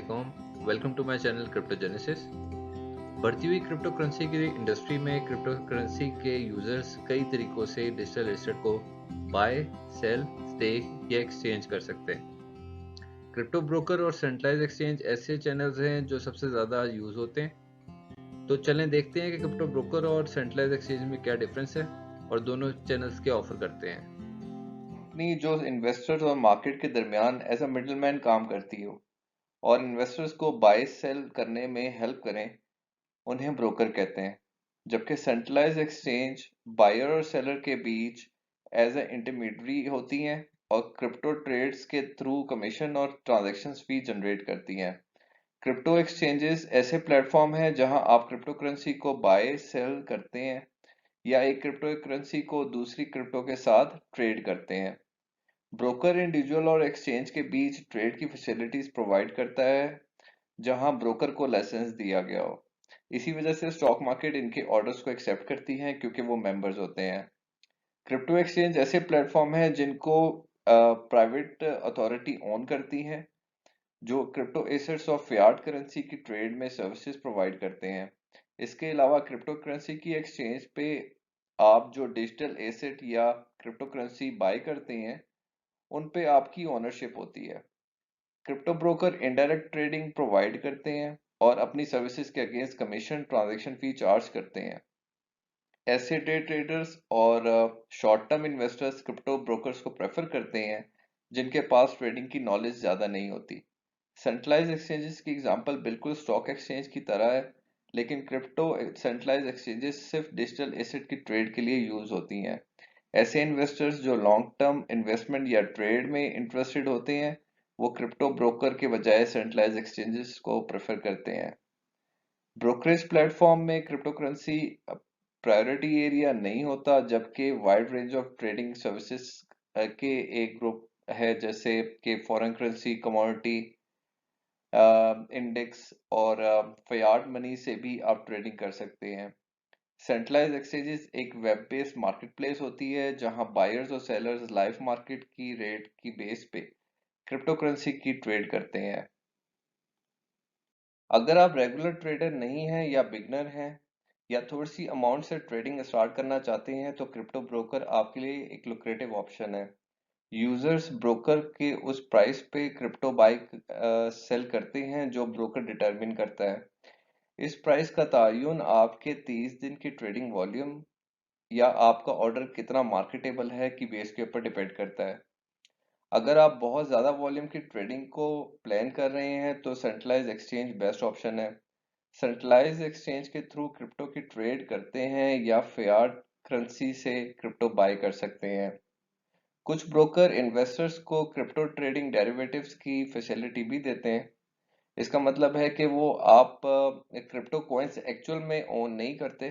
अस्सलाम welcome to my channel crypto genesis. बढ़ती हुई क्रिप्टो करेंसी की इंडस्ट्री में क्रिप्टो करेंसी के यूजर्स कई तरीकों से डिजिटल एसेट को बाय, सेल, स्टेक या एक्सचेंज कर सकते हैं। क्रिप्टो ब्रोकर और सेंट्रलाइज एक्सचेंज ऐसे चैनल्स हैं जो सबसे ज़्यादा यूज होते हैं। तो चलें देखते हैं कि क्रिप्टो ब्रोकर और सेंट्रलाइज एक्सचेंज में क्या डिफरेंस है और दोनों चैनल्स क्या ऑफर करते हैं। कंपनी जो इन्वेस्टर्स और मार्केट के दरमियान एज अ मिडलमैन काम करती हो और इन्वेस्टर्स को बाय सेल करने में हेल्प करें, उन्हें ब्रोकर कहते हैं। जबकि सेंट्रलाइज एक्सचेंज बायर और सेलर के बीच एज अ इंटरमीडियरी होती हैं और क्रिप्टो ट्रेड्स के थ्रू कमीशन और ट्रांजैक्शन फी जनरेट करती हैं। क्रिप्टो एक्सचेंजेस ऐसे प्लेटफॉर्म हैं जहां आप क्रिप्टो करेंसी को बाय सेल करते हैं या एक क्रिप्टो करेंसी को दूसरी क्रिप्टो के साथ ट्रेड करते हैं। ब्रोकर इंडिविजुअल और एक्सचेंज के बीच ट्रेड की फैसिलिटीज प्रोवाइड करता है जहां ब्रोकर को लाइसेंस दिया गया हो। इसी वजह से स्टॉक मार्केट इनके ऑर्डर्स को एक्सेप्ट करती है क्योंकि वो मेंबर्स होते हैं। क्रिप्टो एक्सचेंज ऐसे प्लेटफॉर्म है जिनको प्राइवेट अथॉरिटी ओन करती है, जो क्रिप्टो एसेट्स और फियाट करेंसी की ट्रेड में सर्विसेज प्रोवाइड करते हैं। इसके अलावा क्रिप्टो करेंसी की एक्सचेंज पे आप जो डिजिटल एसेट या क्रिप्टो करेंसी बाय करते हैं, उन पे आपकी ओनरशिप होती है। Crypto broker indirect trading provide करते हैं और अपनी सर्विसेज के अगेंस्ट कमीशन ट्रांजैक्शन फी चार्ज करते हैं। ऐसे डे ट्रेडर्स और short term investors crypto brokers को प्रेफर करते हैं जिनके पास ट्रेडिंग की नॉलेज ज़्यादा नहीं होती। सेंट्रलाइज एक्सचेंजेस की एग्जांपल बिल्कुल स्टॉक एक्सचेंज की तरह है, लेकिन क्रिप्टो सेंट्रलाइज एक्सचेंजेस सिर्फ डिजिटल एसेट की ट्रेड के लिए यूज होती हैं। ऐसे इन्वेस्टर्स जो लॉन्ग टर्म इन्वेस्टमेंट या ट्रेड में इंटरेस्टेड होते हैं, वो क्रिप्टो ब्रोकर के बजाय सेंट्रलाइज एक्सचेंजेस को प्रेफर करते हैं। ब्रोकरेज प्लेटफॉर्म में क्रिप्टो करेंसी प्रायोरिटी एरिया नहीं होता, जबकि wide range of trading services के एक ग्रुप है, जैसे कि फॉरेन करेंसी, कमोडिटी, इंडेक्स और फियाट मनी से भी आप ट्रेडिंग कर सकते हैं। सेंट्रलाइज एक्सचेंजेस एक वेब बेस्ड मार्केटप्लेस होती है जहां बायर्स और सेलर्स लाइव मार्केट की रेट की बेस पे क्रिप्टो करेंसी की ट्रेड करते हैं। अगर आप रेगुलर ट्रेडर नहीं हैं या बिगनर हैं या थोड़ी सी अमाउंट से ट्रेडिंग स्टार्ट करना चाहते हैं, तो क्रिप्टो ब्रोकर आपके लिए एक लुक्रेटिव ऑप्शन है। यूजर्स ब्रोकर के उस प्राइस पे क्रिप्टो बाय सेल करते हैं जो ब्रोकर डिटरमिन करता है। इस प्राइस का तयन आपके 30 दिन की ट्रेडिंग वॉल्यूम या आपका ऑर्डर कितना मार्केटेबल है की बेस के ऊपर डिपेंड करता है। अगर आप बहुत ज़्यादा वॉल्यूम की ट्रेडिंग को प्लान कर रहे हैं, तो सेंट्रलाइज एक्सचेंज बेस्ट ऑप्शन है। सेंट्रलाइज एक्सचेंज के थ्रू क्रिप्टो की ट्रेड करते हैं या फियाट करेंसी से क्रिप्टो बाय कर सकते हैं। कुछ ब्रोकर इन्वेस्टर्स को क्रिप्टो ट्रेडिंग डेरिवेटिव्स की फैसिलिटी भी देते हैं। इसका मतलब है कि वो आप क्रिप्टो कॉइन्स एक्चुअल में ओन नहीं करते,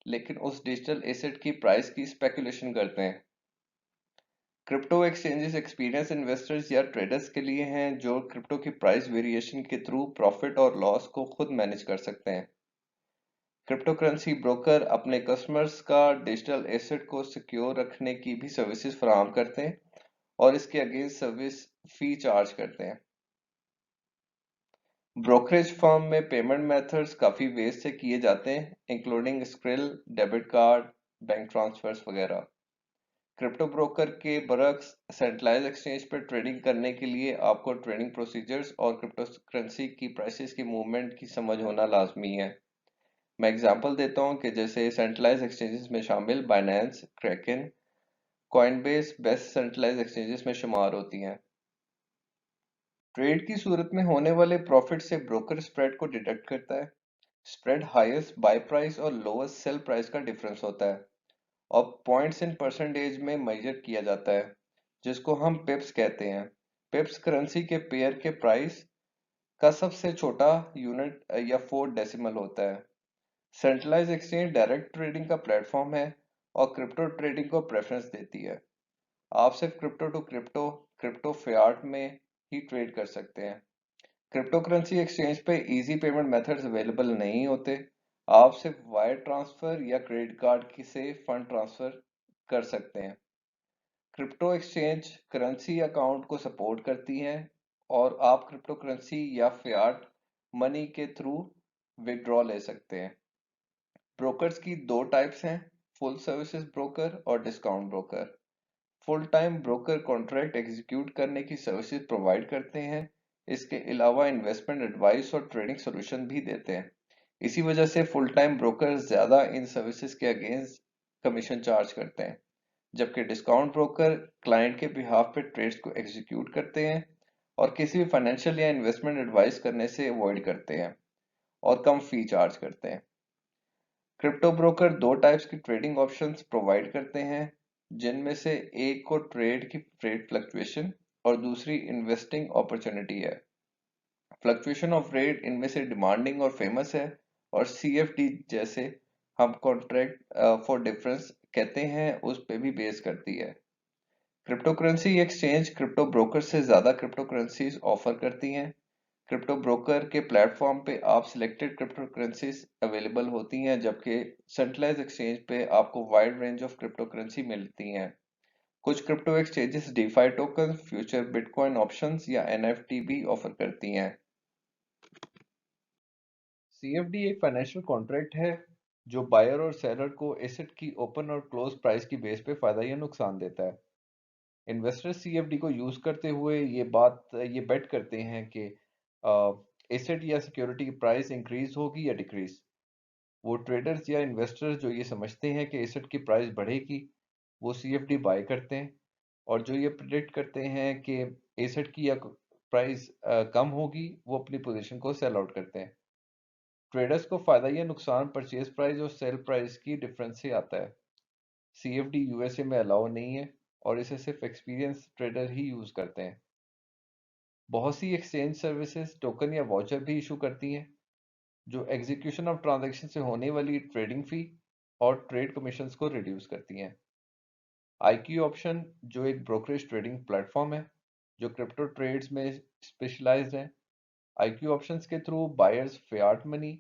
लेकिन उस डिजिटल एसेट की प्राइस की स्पेकुलेशन करते हैं। क्रिप्टो एक्सचेंजेस एक्सपीरियंस इन्वेस्टर्स या ट्रेडर्स के लिए हैं जो क्रिप्टो की प्राइस वेरिएशन के थ्रू प्रॉफिट और लॉस को खुद मैनेज कर सकते हैं। क्रिप्टो करेंसी ब्रोकर अपने कस्टमर्स का डिजिटल एसेट को सिक्योर रखने की भी सर्विसेज फराहम करते हैं और इसके अगेंस्ट सर्विस फी चार्ज करते हैं। ब्रोकरेज फर्म में पेमेंट मेथड्स काफ़ी वेज से किए जाते हैं, including Skrill, debit card, bank transfers वगैरह। क्रिप्टो ब्रोकर के बरक्स सेंट्रलाइज एक्सचेंज पर ट्रेडिंग करने के लिए आपको ट्रेडिंग प्रोसीजर्स और क्रिप्टो करेंसी की प्राइसेस की मूवमेंट की समझ होना लाजमी है। मैं एग्जांपल देता हूं कि जैसे सेंट्रलाइज एक्सचेंजेस में शामिल Binance, Kraken, Coinbase best centralise exchanges में शुमार होती हैं। ट्रेड की सूरत में होने वाले प्रॉफिट से ब्रोकर स्प्रेड को डिडक्ट करता है। स्प्रेड हाईएस्ट बाय प्राइस और लोएस्ट सेल प्राइस का डिफरेंस होता है और पॉइंट्स इन परसेंटेज में मेजर किया जाता है, जिसको हम पिप्स कहते हैं। पिप्स करेंसी के पेयर के प्राइस का सबसे छोटा यूनिट या 4 डेसिमल होता है। सेंट्रलाइज एक्सचेंज डायरेक्ट ट्रेडिंग का प्लेटफॉर्म है और क्रिप्टो ट्रेडिंग को प्रेफरेंस देती है। आप सिर्फ crypto to crypto, crypto fiat में ही ट्रेड कर सकते हैं। क्रिप्टो करेंसी एक्सचेंज पे इजी पेमेंट मेथड्स अवेलेबल नहीं होते। आप सिर्फ वायर ट्रांसफर या क्रेडिट कार्ड की से फंड ट्रांसफर कर सकते हैं। क्रिप्टो एक्सचेंज करेंसी अकाउंट को सपोर्ट करती हैं और आप क्रिप्टो करेंसी या फियाट मनी के थ्रू विड्रॉ ले सकते हैं। ब्रोकर्स की दो टाइप्स हैं, फुल सर्विसेज ब्रोकर और discount broker. Full time broker contract execute करने की सर्विसेज प्रोवाइड करते हैं। इसके अलावा इन्वेस्टमेंट एडवाइस और ट्रेडिंग सॉल्यूशन भी देते हैं। इसी वजह से फुल टाइम ब्रोकर ज्यादा इन सर्विसेज के अगेंस्ट कमीशन चार्ज करते हैं, जबकि डिस्काउंट ब्रोकर क्लाइंट के बिहाफ पे ट्रेड्स को एग्जीक्यूट करते हैं और किसी भी फाइनेंशियल या इन्वेस्टमेंट एडवाइस करने से अवॉइड करते हैं और कम फी चार्ज करते हैं। क्रिप्टो ब्रोकर दो टाइप्स की ट्रेडिंग ऑप्शंस प्रोवाइड करते हैं, जिनमें से एक को ट्रेड की रेट फ्लक्चुएशन और दूसरी इन्वेस्टिंग अपॉर्चुनिटी है। फ्लक्चुएशन ऑफ रेट इनमें से डिमांडिंग और फेमस है, और सीएफडी जैसे हम कॉन्ट्रैक्ट फॉर डिफरेंस कहते हैं उस पे भी बेस करती है। Crypto currency exchange crypto broker से ज्यादा क्रिप्टो करेंसीज ऑफर करती हैं। क्रिप्टो ब्रोकर के प्लेटफॉर्म पे आप सिलेक्टेड क्रिप्टो करेंसीज अवेलेबल होती हैं, जबकि सेंट्रलाइज एक्सचेंज पे आपको wide range of crypto currency मिलती हैं। कुछ crypto exchanges DeFi token, future bitcoin options या एनएफटी भी ऑफर करती हैं। सीएफडी एक फाइनेंशियल कॉन्ट्रैक्ट है जो बायर और सेलर को एसेट की ओपन और क्लोज प्राइस की बेस पे फायदा या नुकसान देता है। इन्वेस्टर्स सीएफडी को यूज करते हुए ये बेट करते हैं कि एसेट या सिक्योरिटी की प्राइस इंक्रीज होगी या डिक्रीज। वो ट्रेडर्स या इन्वेस्टर्स जो ये समझते हैं कि एसेट की प्राइस बढ़ेगी, वो सीएफडी बाय करते हैं, और जो ये प्रिडिक्ट करते हैं कि एसेट की या प्राइस कम होगी, वो अपनी पोजीशन को सेल आउट करते हैं। ट्रेडर्स को फायदा या नुकसान परचेज प्राइस और सेल प्राइस की डिफरेंस से आता है। सीएफडी यूएसए में अलाउ नहीं है और इसे सिर्फ एक्सपीरियंस ट्रेडर ही यूज करते हैं। बहुत सी एक्सचेंज सर्विसेज टोकन या वाउचर भी इशू करती हैं, जो एग्जीक्यूशन ऑफ ट्रांजैक्शन से होने वाली ट्रेडिंग फी और ट्रेड कमीशंस को रिड्यूस करती हैं। आईक्यू ऑप्शन जो एक ब्रोकरेज ट्रेडिंग प्लेटफॉर्म है जो क्रिप्टो ट्रेड्स में स्पेशलाइज्ड है। आईक्यू ऑप्शंस के थ्रू बायर्स फियाट मनी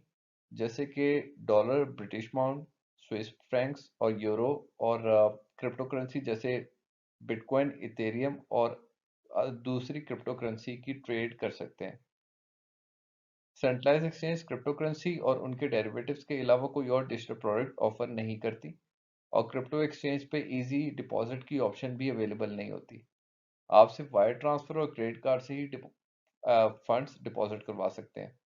जैसे कि dollar, British pound, Swiss Franks और यूरो और क्रिप्टो करेंसी जैसे बिटकॉइन, इथेरियम और दूसरी क्रिप्टो करेंसी की ट्रेड कर सकते हैं। सेंट्रलाइज एक्सचेंज क्रिप्टो करेंसी और उनके डेरिवेटिव्स के अलावा कोई और डिजिटल प्रोडक्ट ऑफर नहीं करती, और क्रिप्टो एक्सचेंज पे इजी डिपॉजिट की ऑप्शन भी अवेलेबल नहीं होती। आप सिर्फ वायर ट्रांसफर और क्रेडिट कार्ड से ही फंड्स डिपॉजिट करवा सकते हैं।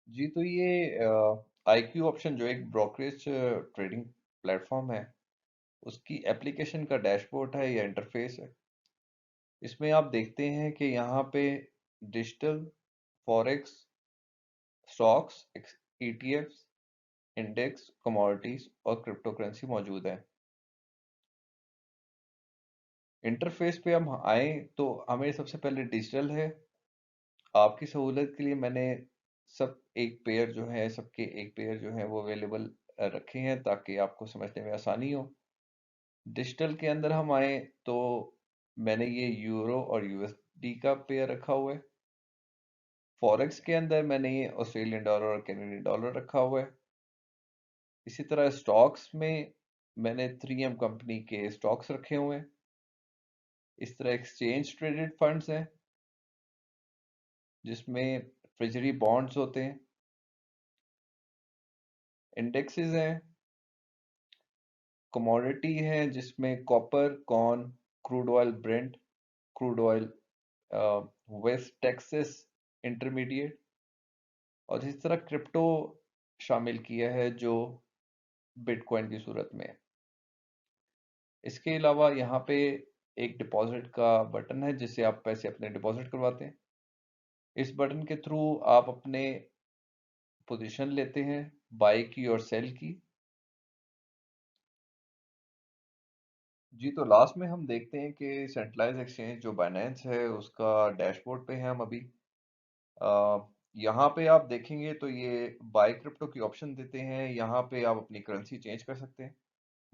जी, तो ये आईक्यू ऑप्शन जो एक ब्रोकरेज ट्रेडिंग प्लेटफॉर्म है, उसकी एप्लीकेशन का डैशबोर्ड है या इंटरफेस है। इसमें आप देखते हैं कि यहाँ पे digital, forex, stocks, ETFs, index, commodities और क्रिप्टो करेंसी मौजूद है। इंटरफेस पे हम आए तो हमें सबसे पहले डिजिटल है। आपकी सहूलियत के लिए मैंने सब एक पेयर जो है सबके एक पेयर जो है वो अवेलेबल रखे हैं ताकि आपको समझने में आसानी हो। डिजिटल के अंदर हम आए तो मैंने ये यूरो और यूएसडी का पेयर रखा हुआ है। फॉरेक्स के अंदर मैंने ये ऑस्ट्रेलियन डॉलर और कैनेडियन डॉलर रखा हुआ है। इसी तरह स्टॉक्स में मैंने 3M कंपनी के स्टॉक्स रखे हुए हैं। इस तरह एक्सचेंज ट्रेडेड फंड्स हैं जिसमें ट्रेजरी बॉन्ड्स होते हैं। इंडेक्सेस हैं, कमोडिटी है जिसमें copper, corn, crude oil Brent, crude oil West Texas intermediate, और इस तरह क्रिप्टो शामिल किया है जो बिटकॉइन की सूरत में है। इसके अलावा यहाँ पे एक डिपॉजिट का बटन है जिससे आप पैसे अपने डिपॉजिट करवाते हैं। इस बटन के थ्रू आप अपने पोजीशन लेते हैं बाय की और सेल की। जी, तो लास्ट में हम देखते हैं कि सेंट्रलाइज एक्सचेंज जो बाइनेंस है उसका डैशबोर्ड पे हैं हम अभी। अ, यहाँ पे आप देखेंगे तो ये बाय क्रिप्टो की ऑप्शन देते हैं। यहाँ पे आप अपनी करेंसी चेंज कर सकते हैं।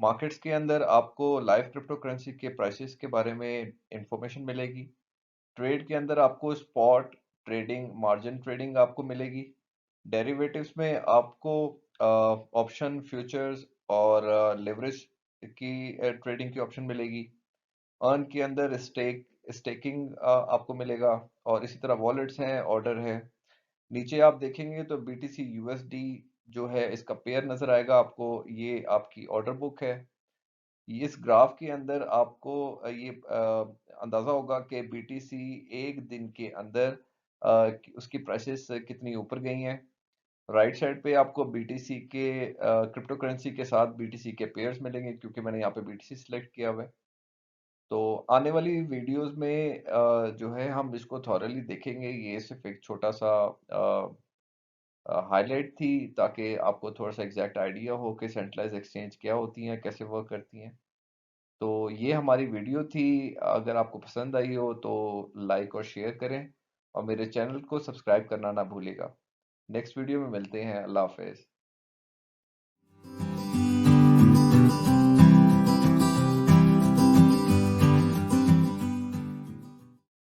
मार्केट्स के अंदर आपको लाइव क्रिप्टो करेंसी के प्राइसेस के बारे में इंफॉर्मेशन मिलेगी। ट्रेड के अंदर आपको स्पॉट ट्रेडिंग, मार्जिन ट्रेडिंग आपको मिलेगी। डेरिवेटिव्स में आपको ऑप्शन, फ्यूचर्स और लेवरेज की ट्रेडिंग की ऑप्शन मिलेगी। अर्न के अंदर स्टेकिंग आपको मिलेगा, और इसी तरह वॉलेट्स हैं, ऑर्डर है। नीचे आप देखेंगे तो BTC USD जो है इसका पेयर नजर आएगा आपको, ये आपकी ऑर्डर बुक है। इस ग्राफ के अंदर आपको ये अंदाजा होगा कि BTC एक दिन के अंदर उसकी प्राइसेस कितनी ऊपर गई हैं। राइट साइड पे आपको BTC के क्रिप्टो करेंसी के साथ BTC के पेयर्स मिलेंगे, क्योंकि मैंने यहाँ पे BTC सिलेक्ट किया हुआ है। तो आने वाली वीडियोस में जो है हम इसको थॉरली देखेंगे। ये सिर्फ एक छोटा सा हाईलाइट थी, ताकि आपको थोड़ा सा एग्जैक्ट आइडिया हो कि सेंट्रलाइज एक्सचेंज क्या होती हैं, कैसे वर्क करती हैं। तो ये हमारी वीडियो थी। अगर आपको पसंद आई हो तो लाइक और शेयर करें, और मेरे चैनल को सब्सक्राइब करना ना भूलिएगा। नेक्स्ट वीडियो में मिलते हैं। अल्लाह हाफिज़।